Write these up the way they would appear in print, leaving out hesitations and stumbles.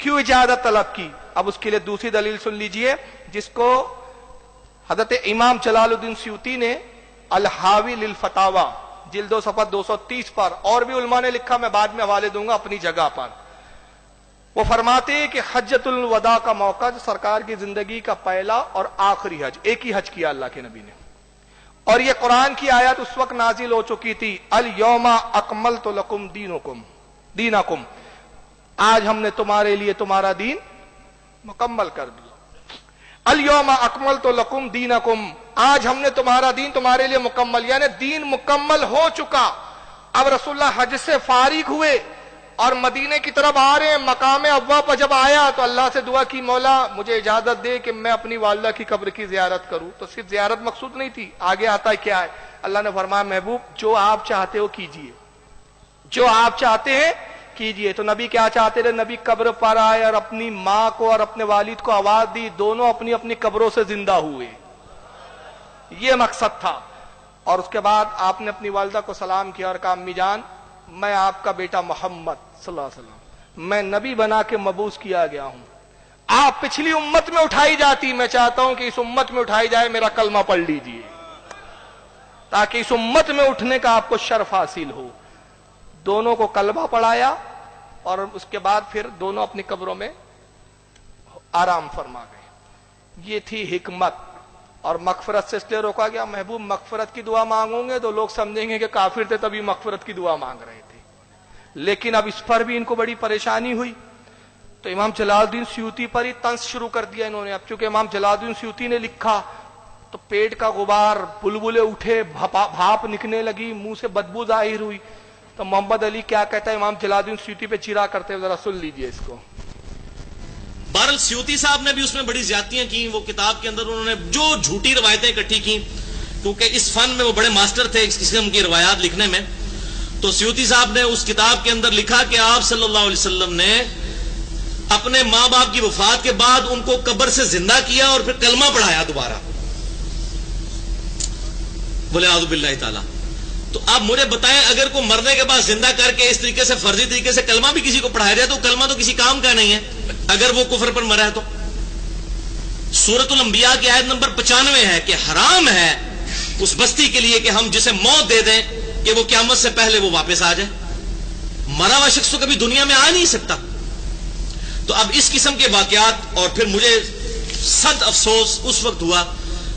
کیوں اجازت طلب کی؟ اب اس کے لیے دوسری دلیل سن لیجئے، جس کو حضرت امام جلال الدین سیوطی نے الحاوی للفتاوی جلد 2 صفحہ 230 پر، اور بھی علماء نے لکھا، میں بعد میں حوالے دوں گا اپنی جگہ پر، وہ فرماتے ہیں کہ حجۃ الوداع کا موقع سرکار کی زندگی کا پہلا اور آخری حج، ایک ہی حج کیا اللہ کے نبی نے، اور یہ قرآن کی آیت اس وقت نازل ہو چکی تھی، الیوم اکملت لکم دینکم، آج ہم نے تمہارے لیے تمہارا دین مکمل کر دیا، الیوم اکملت لکم دینکم، آج ہم نے تمہارا دین تمہارے لیے مکمل، یعنی دین مکمل ہو چکا۔ اب رسول اللہ حج سے فارغ ہوئے اور مدینے کی طرف آ رہے ہیں، مقام ابوا پر جب آیا تو اللہ سے دعا کی، مولا مجھے اجازت دے کہ میں اپنی والدہ کی قبر کی زیارت کروں، تو صرف زیارت مقصود نہیں تھی، آگے آتا ہے کیا ہے، اللہ نے فرمایا محبوب جو آپ چاہتے ہو کیجئے، جو آپ چاہتے ہیں کیجئے۔ تو نبی کیا چاہتے تھے؟ نبی قبر پر آئے اور اپنی ماں کو اور اپنے والد کو آواز دی، دونوں اپنی اپنی قبروں سے زندہ ہوئے، یہ مقصد تھا۔ اور اس کے بعد آپ نے اپنی والدہ کو سلام کیا اور کہا امی جان میں آپ کا بیٹا محمد صلی اللہ علیہ وسلم، میں نبی بنا کے مبعوث کیا گیا ہوں، آپ پچھلی امت میں اٹھائی جاتی، میں چاہتا ہوں کہ اس امت میں اٹھائی جائے، میرا کلمہ پڑھ لیجئے تاکہ اس امت میں اٹھنے کا آپ کو شرف حاصل ہو۔ دونوں کو کلمہ پڑھایا اور اس کے بعد پھر دونوں اپنی قبروں میں آرام فرما گئے۔ یہ تھی حکمت، اور مغفرت سے اس لیے روکا گیا، محبوب مغفرت کی دعا مانگوں گے تو لوگ سمجھیں گے کہ کافر تھے تبھی مغفرت کی دعا مانگ رہے تھے، لیکن اب اس پر بھی ان کو بڑی پریشانی ہوئی تو امام جلال الدین سیوطی پر ہی طنز شروع کر دیا انہوں نے۔ اب چونکہ امام جلال الدین سیوطی نے لکھا تو پیٹ کا غبار، بلبلے اٹھے، بھاپ نکلنے لگی، منہ سے بدبو ظاہر ہوئی، تو محمد علی کیا کہتا ہے امام جلال الدین سیوطی پہ چرا کرتے ہوئے، ذرا سن لیجئے اس کو۔ بہرحال سیوطی صاحب نے بھی اس میں بڑی زیادتیاں کی، وہ کتاب کے اندر انہوں نے جو جھوٹی روایتیں اکٹھی کی، کیونکہ اس فن میں وہ بڑے ماسٹر تھے اس قسم کی روایات لکھنے میں، تو سیوطی صاحب نے اس کتاب کے اندر لکھا کہ آپ صلی اللہ علیہ وسلم نے اپنے ماں باپ کی وفات کے بعد ان کو قبر سے زندہ کیا اور پھر کلمہ پڑھایا دوبارہ، بولے اعوذ باللہ تعالی۔ تو آپ مجھے بتائیں اگر کوئی مرنے کے بعد زندہ کر کے اس طریقے سے فرضی طریقے سے کلمہ بھی کسی کو پڑھایا جائے تو کلمہ تو کسی کام کا نہیں ہے اگر وہ کفر پر مرا ہے تو۔ سورۃ الانبیاء کی آیت نمبر 95 ہے کہ حرام ہے اس بستی کے لیے کہ ہم جسے موت دے دیں کہ وہ قیامت سے پہلے وہ واپس آ جائے، مرا ہوا شخص تو کبھی دنیا میں آ نہیں سکتا۔ تو اب اس قسم کے واقعات، اور پھر مجھے صد افسوس اس وقت ہوا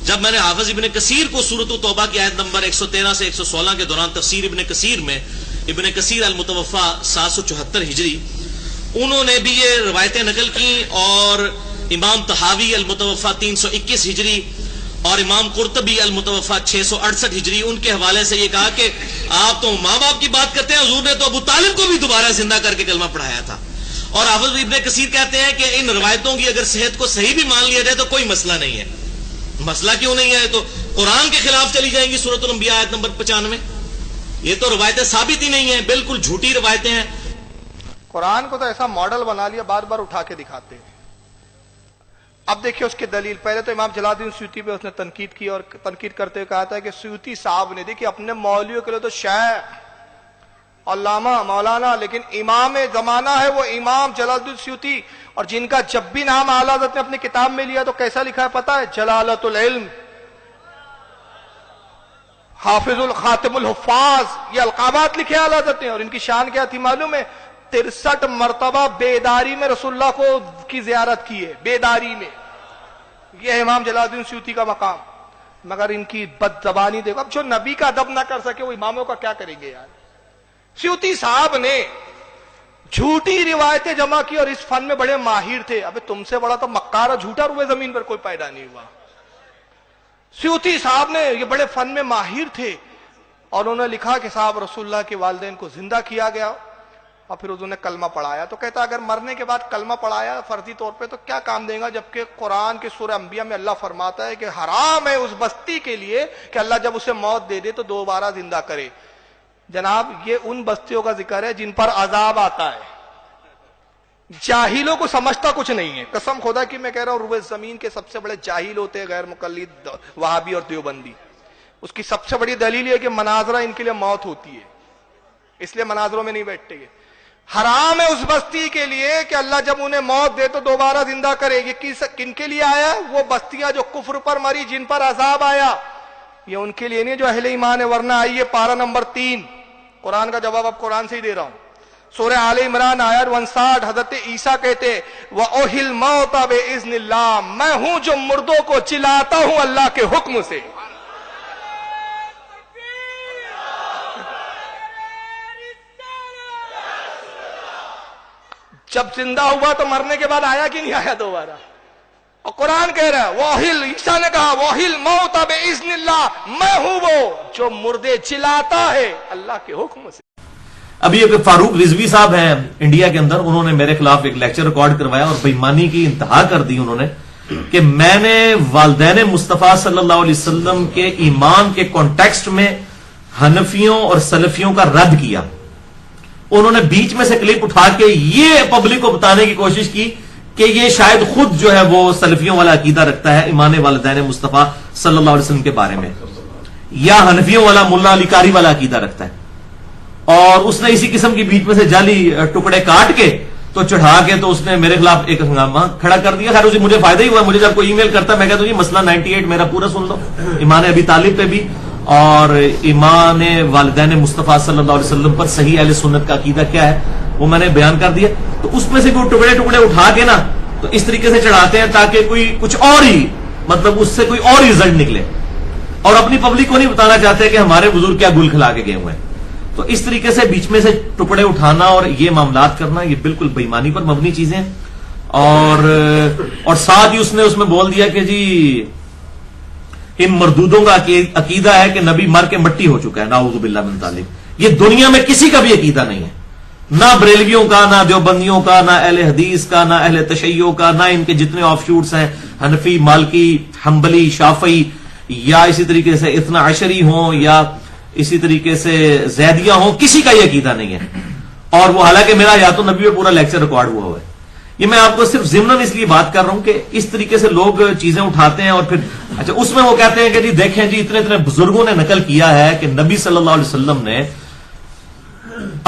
جب میں نے حافظ ابن کثیر کو سورۃ التوبہ کی آیت نمبر 113 سے 116 کے دوران تفسیر ابن کثیر میں، ابن کثیر المتوفا 774 ہجری، انہوں نے بھی یہ روایتیں نقل کی، اور امام طحاوی المتوفا 321 ہجری اور امام قرطبی المتوفا 668 ہجری، ان کے حوالے سے یہ کہا کہ آپ تو ماں باپ کی بات کرتے ہیں، حضور نے تو ابو طالب کو بھی دوبارہ زندہ کر کے کلمہ پڑھایا تھا۔ اور حافظ ابن کثیر کہتے ہیں کہ ان روایتوں کی اگر صحت کو صحیح بھی مان لیا جائے تو کوئی مسئلہ نہیں ہے۔ مسئلہ کیوں نہیں ہے؟ تو قرآن کے خلاف چلی جائیں گی سورۃ الانبیاء آیت نمبر 95، یہ تو روایتیں ثابت ہی نہیں ہیں، بالکل جھوٹی روایتیں ہیں۔ قرآن کو تو ایسا ماڈل بنا لیا، بار بار اٹھا کے دکھاتے ہیں۔ اب دیکھیے اس کی دلیل، پہلے تو امام جلال الدین سیوطی پہ اس نے تنقید کی، اور تنقید کرتے ہوئے کہا تھا کہ سیوطی صاحب نے، دیکھیے اپنے مولویوں کے لیے تو شیخ علامہ مولانا، لیکن امام زمانہ ہے وہ امام جلال الدین سیوطی، اور جن کا جب بھی نام اعلی حضرت نے اپنی کتاب میں لیا تو کیسا لکھا ہے پتہ ہے؟ جلالت العلم، حافظ الخاتم الحفاظ، یہ القابات لکھے اعلی حضرت نے۔ اور ان کی شان کیا تھی معلوم ہے؟ 63 مرتبہ بیداری میں رسول اللہ کو کی زیارت کی ہے، بیداری میں، یہ امام جلال الدین سیوطی کا مقام۔ مگر ان کی بد زبانی دیکھو، اب جو نبی کا ادب نہ کر سکے وہ اماموں کا کیا کریں گے یار۔ سیوطی صاحب نے جھوٹی روایتیں جمع کی اور اس فن میں بڑے ماہر تھے۔ ابے تم سے بڑا تو مکار اور جھوٹا روئے زمین پر کوئی پیدا نہیں ہوا۔ سیوطی صاحب نے یہ بڑے فن میں ماہر تھے، اور انہوں نے لکھا کہ صاحب رسول اللہ کے والدین کو زندہ کیا گیا اور پھر انہوں نے کلمہ پڑھایا۔ تو کہتا اگر مرنے کے بعد کلمہ پڑھایا فرضی طور پہ تو کیا کام دے گا، جبکہ قرآن کے سورہ انبیاء میں اللہ فرماتا ہے کہ حرام ہے اس بستی کے لیے کہ اللہ جب اسے موت دے دے تو دوبارہ زندہ کرے۔ جناب یہ ان بستیوں کا ذکر ہے جن پر عذاب آتا ہے، جاہلوں کو سمجھتا کچھ نہیں ہے۔ قسم خدا کی میں کہہ رہا ہوں، روئے زمین کے سب سے بڑے جاہل ہوتے ہیں غیر مقلد وہابی اور دیوبندی۔ اس کی سب سے بڑی دلیل یہ ہے کہ مناظرہ ان کے لیے موت ہوتی ہے، اس لیے مناظروں میں نہیں بیٹھتے گے۔ حرام ہے اس بستی کے لیے کہ اللہ جب انہیں موت دے تو دوبارہ زندہ کرے. یہ کن کے لیے آیا ہے؟ وہ بستیاں جو کفر پر مری، جن پر عذاب آیا، یہ ان کے لیے نہیں جو اہل ایمان ہے. ورنہ آئیے پارہ نمبر 3، قرآن کا جواب اب قرآن سے ہی دے رہا ہوں. سورہ آل عمران آیت 59، حضرت عیسیٰ کہتے وَأُحْيِي الْمَوْتَ بِإِذْنِ اللَّهِ، میں ہوں جو مردوں کو چلاتا ہوں اللہ کے حکم سے. جب زندہ ہوا تو مرنے کے بعد آیا کہ نہیں آیا دوبارہ؟ اور قرآن کہہ رہا ہے وَأُحْيِي، عیسیٰ نے کہا وَأُحْيِي الْمَوْتَ بِإِذْنِ اللَّهِ، میں ہوں وہ جو مردے چلاتا ہے اللہ کے حکم سے. ابھی ایک فاروق رضوی صاحب ہیں انڈیا کے اندر، انہوں نے میرے خلاف ایک لیکچر ریکارڈ کروایا اور بےایمانی کی انتہا کر دی انہوں نے کہ میں نے والدین مصطفیٰ صلی اللہ علیہ وسلم کے ایمان کے کانٹیکسٹ میں حنفیوں اور سلفیوں کا رد کیا. انہوں نے بیچ میں سے کلپ اٹھا کے یہ پبلک کو بتانے کی کوشش کی کہ یہ شاید خود جو ہے وہ سلفیوں والا عقیدہ رکھتا ہے ایمان والدین مصطفیٰ صلی اللہ علیہ وسلم کے بارے میں، یا حنفیوں والا ملا علی قاری والا عقیدہ رکھتا ہے. اور اس نے اسی قسم کی بیچ میں سے جعلی ٹکڑے کاٹ کے تو چڑھا کے تو اس نے میرے خلاف ایک ہنگامہ کھڑا کر دیا. خیر اسے مجھے فائدہ ہی ہوا، مجھے جب کوئی ای میل کرتا میں کہتا ہوں یہ مسئلہ 98 میرا پورا سن لو، ایمان ابی طالب پہ بھی اور ایمان والدین مصطفیٰ صلی اللہ علیہ وسلم پر صحیح اہل سنت کا عقیدہ کیا ہے وہ میں نے بیان کر دیا. تو اس میں سے کوئی ٹکڑے اٹھا کے نا تو اس طریقے سے چڑھاتے ہیں تاکہ کوئی کچھ اور ہی مطلب اس سے کوئی اور رزلٹ نکلے، اور اپنی پبلک کو نہیں بتانا چاہتے کہ ہمارے بزرگ کیا گل کھلا کے گئے ہوئے ہیں. تو اس طریقے سے بیچ میں سے ٹکڑے اٹھانا اور یہ معاملات کرنا یہ بالکل بےایمانی پر مبنی چیزیں ہیں. اور ساتھ ہی اس نے بول دیا کہ جی ان مردودوں کا عقیدہ ہے کہ نبی مر کے مٹی ہو چکا ہے، نعوذ باللہ من ذالک. یہ دنیا میں کسی کا بھی عقیدہ نہیں ہے، نہ بریلویوں کا، نہ دیوبندیوں کا، نہ اہل حدیث کا، نہ اہل تشیع کا، نہ ان کے جتنے آف شوٹس ہیں حنفی، مالکی، حنبلی، شافعی، یا اسی طریقے سے اثنا عشری ہوں یا اسی طریقے سے زیدیہ ہوں، کسی کا یہ عقیدہ نہیں ہے. اور وہ حالانکہ میرا یا تو نبی میں پورا لیکچر ریکارڈ ہوا ہے. یہ میں آپ کو صرف ضمناً اس لیے بات کر رہا ہوں کہ اس طریقے سے لوگ چیزیں اٹھاتے ہیں اور پھر اچھا اس میں وہ کہتے ہیں کہ جی دیکھیں جی اتنے بزرگوں نے نقل کیا ہے کہ نبی صلی اللہ علیہ وسلم نے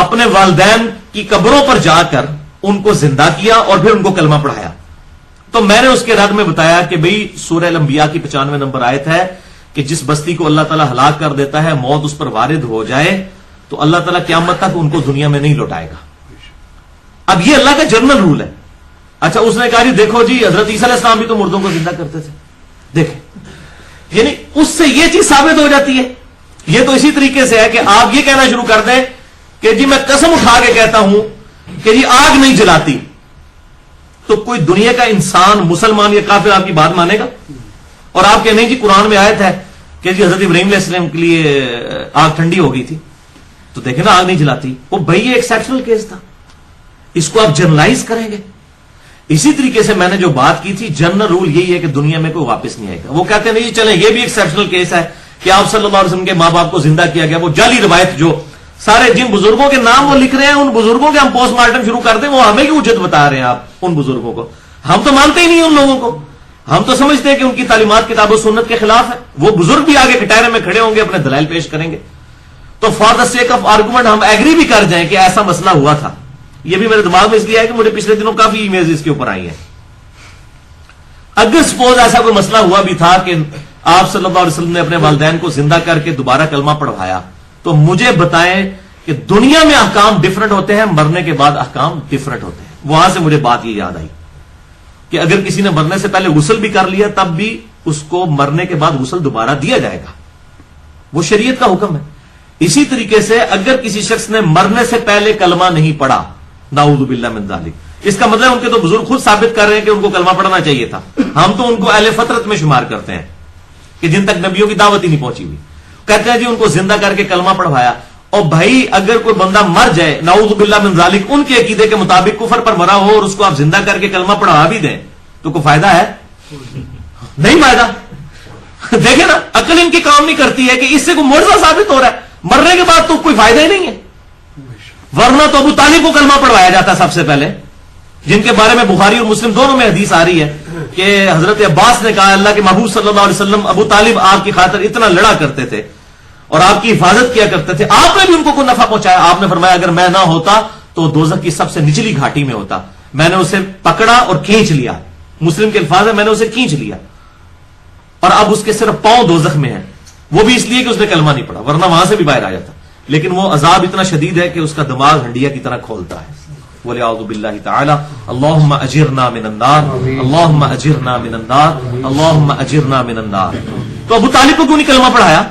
اپنے والدین کی قبروں پر جا کر ان کو زندہ کیا اور پھر ان کو کلمہ پڑھایا. تو میں نے اس کے رد میں بتایا کہ بھئی سورہ الانبیاء کی 95 نمبر آیت ہے کہ جس بستی کو اللہ تعالیٰ ہلاک کر دیتا ہے، موت اس پر وارد ہو جائے تو اللہ تعالیٰ قیامت تک ان کو دنیا میں نہیں لوٹائے گا. اب یہ اللہ کا جنرل رول ہے. اچھا اس نے کہا جی دیکھو جی حضرت عیسیٰ علیہ السلام بھی تو مردوں کو زندہ کرتے تھے. دیکھیں یعنی اس سے یہ چیز ثابت ہو جاتی ہے. یہ تو اسی طریقے سے ہے کہ آپ یہ کہنا شروع کر دیں کہ جی میں قسم اٹھا کے کہتا ہوں کہ جی آگ نہیں جلاتی، تو کوئی دنیا کا انسان مسلمان یا کافر آپ کی بات مانے گا؟ اور آپ کہنے جی قرآن میں آیت ہے کہ جی حضرت ابراہیم علیہ السلام کے لیے آگ ٹھنڈی ہو گئی تھی، تو دیکھیں نا آگ نہیں جلاتی. وہ بھائی یہ ایکسیپشنل کیس تھا، اس کو آپ جنرلائز کریں گے. اسی طریقے سے میں نے جو بات کی تھی جنرل رول یہی ہے کہ دنیا میں کوئی واپس نہیں آئے گا. وہ کہتے ہیں نہیں چلیں یہ بھی ایکسیپشنل کیس ہے کہ آپ صلی اللہ علیہ وسلم کے ماں باپ کو زندہ کیا گیا. وہ جعلی روایت جو سارے جن بزرگوں کے نام وہ لکھ رہے ہیں ان بزرگوں کے ہم پوسٹ مارٹم شروع کر دیں، وہ ہمیں کی اجت بتا رہے ہیں آپ ان بزرگوں کو. ہم تو مانتے ہی نہیں ان لوگوں کو، ہم تو سمجھتے ہیں کہ ان کی تعلیمات کتاب و سنت کے خلاف ہے. وہ بزرگ بھی آگے کٹہرے میں کھڑے ہوں گے، اپنے دلائل پیش کریں گے. تو for the sake of argument ہم ایگری بھی کر جائیں کہ ایسا مسئلہ ہوا تھا. یہ بھی میرے دماغ میں اس لیے ہے کہ مجھے پچھلے دنوں کافی ای میلز اس کے اوپر آئی ہیں. اگر سپوز ایسا کوئی مسئلہ ہوا بھی تھا کہ آپ صلی اللہ علیہ وسلم نے اپنے والدین کو زندہ کر کے دوبارہ کلمہ پڑھوایا، تو مجھے بتائیں کہ دنیا میں احکام ڈفرنٹ ہوتے ہیں، مرنے کے بعد احکام ڈفرنٹ ہوتے ہیں. وہاں سے مجھے بات یہ یاد آئی کہ اگر کسی نے مرنے سے پہلے غسل بھی کر لیا تب بھی اس کو مرنے کے بعد غسل دوبارہ دیا جائے گا. وہ شریعت کا حکم ہے. اسی طریقے سے اگر کسی شخص نے مرنے سے پہلے کلمہ نہیں پڑھا، نعوذ باللہ من ذالک، اس کا مطلب ان کے تو بزرگ خود ثابت کر رہے ہیں کہ ان کو کلمہ پڑھنا چاہیے تھا. ہم تو ان کو اہل فطرت میں شمار کرتے ہیں کہ جن تک نبیوں کی دعوت ہی نہیں پہنچی ہوئی. کہتے ہیں جی ان کو زندہ کر کے کلمہ پڑھوایا. اور بھائی اگر کوئی بندہ مر جائے نعوذ باللہ من ذالک ان کے عقیدے کے مطابق کفر پر مرا ہو اور اس کو آپ زندہ کر کے کلمہ پڑھا بھی دیں تو کوئی فائدہ ہے؟ نہیں فائدہ. دیکھیں نا عقل ان کی کام نہیں کرتی ہے کہ اس سے کوئی معجزہ ثابت ہو رہا ہے. مرنے کے بعد تو کوئی فائدہ ہی نہیں ہے. ورنہ تو ابو طالب کو کلمہ پڑھوایا جاتا سب سے پہلے، جن کے بارے میں بخاری اور مسلم دونوں میں حدیث آ رہی ہے کہ حضرت عباس نے کہا اللہ کے محبوب صلی اللہ علیہ وسلم ابو طالب آپ کی خاطر اتنا لڑا کرتے تھے اور آپ کی حفاظت کیا کرتے تھے، آپ نے بھی ان کو کوئی نفع پہنچایا. آپ نے فرمایا اگر میں نہ ہوتا تو دوزخ کی سب سے نچلی گھاٹی میں ہوتا. میں نے اسے پکڑا اور کھینچ لیا. مسلم کے الفاظ ہے میں نے اسے کھینچ لیا اور اب اس کے صرف پاؤں دوزخ میں ہیں. وہ بھی اس لیے کہ اس نے کلمہ نہیں پڑھا, ورنہ وہاں سے بھی باہر آ جاتا. لیکن وہ عذاب اتنا شدید ہے کہ اس کا دماغ ہنڈیا کی طرح کھولتا ہے. وَلِعَوْذُ بِاللَّهِ تَعَالَى اللہم اجرنا من النار اللہم اجرنا من النار اللہم اجرنا من النار. تو ابو طالب کو کیوں نہیں کلمہ پڑھایا؟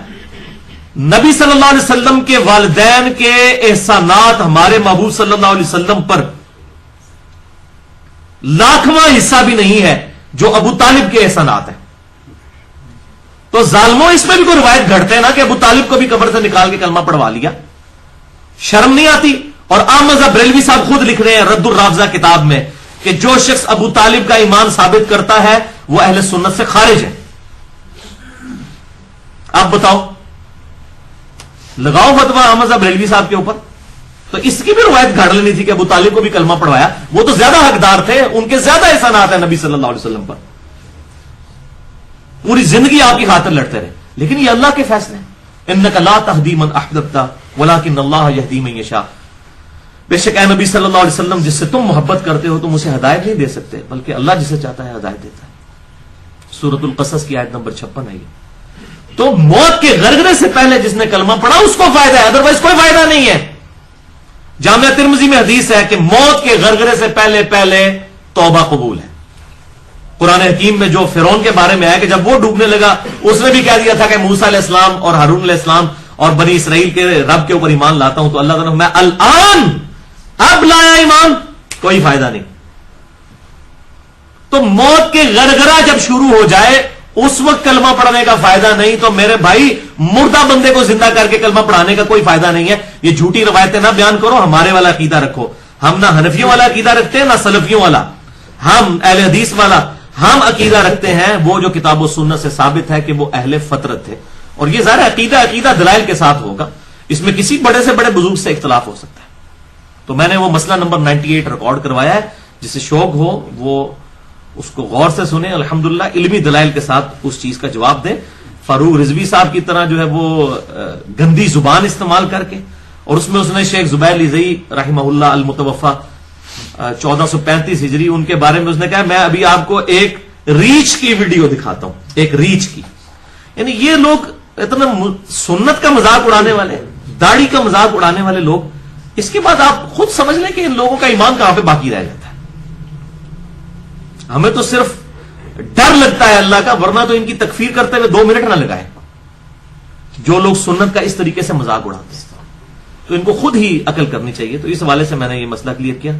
نبی صلی اللہ علیہ وسلم کے والدین کے احسانات ہمارے محبوب صلی اللہ علیہ وسلم پر لاکھواں حصہ بھی نہیں ہے جو ابو طالب کے احسانات ہیں. تو ظالموں اس میں بھی کوئی روایت گھڑتے ہیں نا کہ ابو طالب کو بھی قبر سے نکال کے کلمہ پڑھوا لیا. شرم نہیں آتی؟ اور احمد بریلوی صاحب خود لکھ رہے ہیں رد الرافضہ کتاب میں کہ جو شخص ابو طالب کا ایمان ثابت کرتا ہے وہ اہل سنت سے خارج ہے. آپ بتاؤ, لگاؤ فتویٰ احمد بریلوی صاحب کے اوپر. تو اس کی بھی روایت گھڑ لینی تھی کہ ابو طالب کو بھی کلمہ پڑھوایا. وہ تو زیادہ حقدار تھے, ان کے زیادہ احسانات ہیں نبی صلی اللہ علیہ وسلم پر. پوری زندگی آپ کی خاطر لڑتے رہے. لیکن یہ اللہ کے فیصلے ہیں. انک لا تہدی من احببت ولکن اللہ یہدی من یشاء. بے شک اے نبی صلی اللہ علیہ وسلم جس سے تم محبت کرتے ہو تم اسے ہدایت نہیں دے سکتے, بلکہ اللہ جسے چاہتا ہے ہدایت دیتا ہے. سورۃ القصص کی آیت نمبر 56 ہے یہ. تو موت کے غرغرے سے پہلے جس نے کلمہ پڑھا اس کو فائدہ ہے, ادروائز کوئی فائدہ نہیں ہے. جامعہ ترمذی میں حدیث ہے کہ موت کے غرغرے سے پہلے پہلے توبہ قبول ہے. قرآن حکیم میں جو فرعون کے بارے میں ہے کہ جب وہ ڈوبنے لگا اس نے بھی کہہ دیا تھا کہ موسیٰ علیہ السلام اور ہارون علیہ السلام اور بنی اسرائیل کے رب کے اوپر ایمان لاتا ہوں. تو اللہ تعالیٰ میں الان اب لایا ایمان, کوئی فائدہ نہیں. تو موت کے غرغرہ جب شروع ہو جائے اس وقت کلمہ پڑھنے کا فائدہ نہیں. تو میرے بھائی مردہ بندے کو زندہ کر کے کلمہ پڑھانے کا کوئی فائدہ نہیں ہے. یہ جھوٹی روایتیں نہ بیان کرو, ہمارے والا عقیدہ رکھو. ہم نہ حنفیوں والا عقیدہ رکھتے ہیں نہ سلفیوں والا, ہم اہل حدیث والا. ہم عقیدہ رکھتے ہیں وہ جو کتاب و سنت سے ثابت ہے کہ وہ اہل فطرت تھے. اور یہ ظاہر عقیدہ دلائل کے ساتھ ہوگا, اس میں کسی بڑے سے بڑے بزرگ سے اختلاف ہو سکتا ہے. تو میں نے وہ مسئلہ نمبر 98 ریکارڈ کروایا ہے, جسے شوق ہو وہ اس کو غور سے سنیں. الحمدللہ علمی دلائل کے ساتھ اس چیز کا جواب دیں. فاروق رضوی صاحب کی طرح جو ہے وہ گندی زبان استعمال کر کے, اور اس میں اس نے شیخ زبیر لزئی رحمہ اللہ المتوفا 1435 ہجری ان کے بارے میں اس نے کہا میں ابھی آپ کو ایک ریچھ کی ویڈیو دکھاتا ہوں, ایک ریچھ کی. یعنی یہ لوگ اتنا سنت کا مذاق اڑانے والے, داڑھی کا مذاق اڑانے والے لوگ, اس کے بعد آپ خود سمجھ لیں کہ ان لوگوں کا ایمان کہاں پہ باقی رہ جاتا ہے. ہمیں تو صرف ڈر لگتا ہے اللہ کا, ورنہ تو ان کی تکفیر کرتے ہوئے 2 منٹ نہ لگائے. جو لوگ سنت کا اس طریقے سے مذاق اڑاتے ہیں تو ان کو خود ہی عقل کرنی چاہیے. تو اس حوالے سے میں نے یہ مسئلہ کلیئر کیا.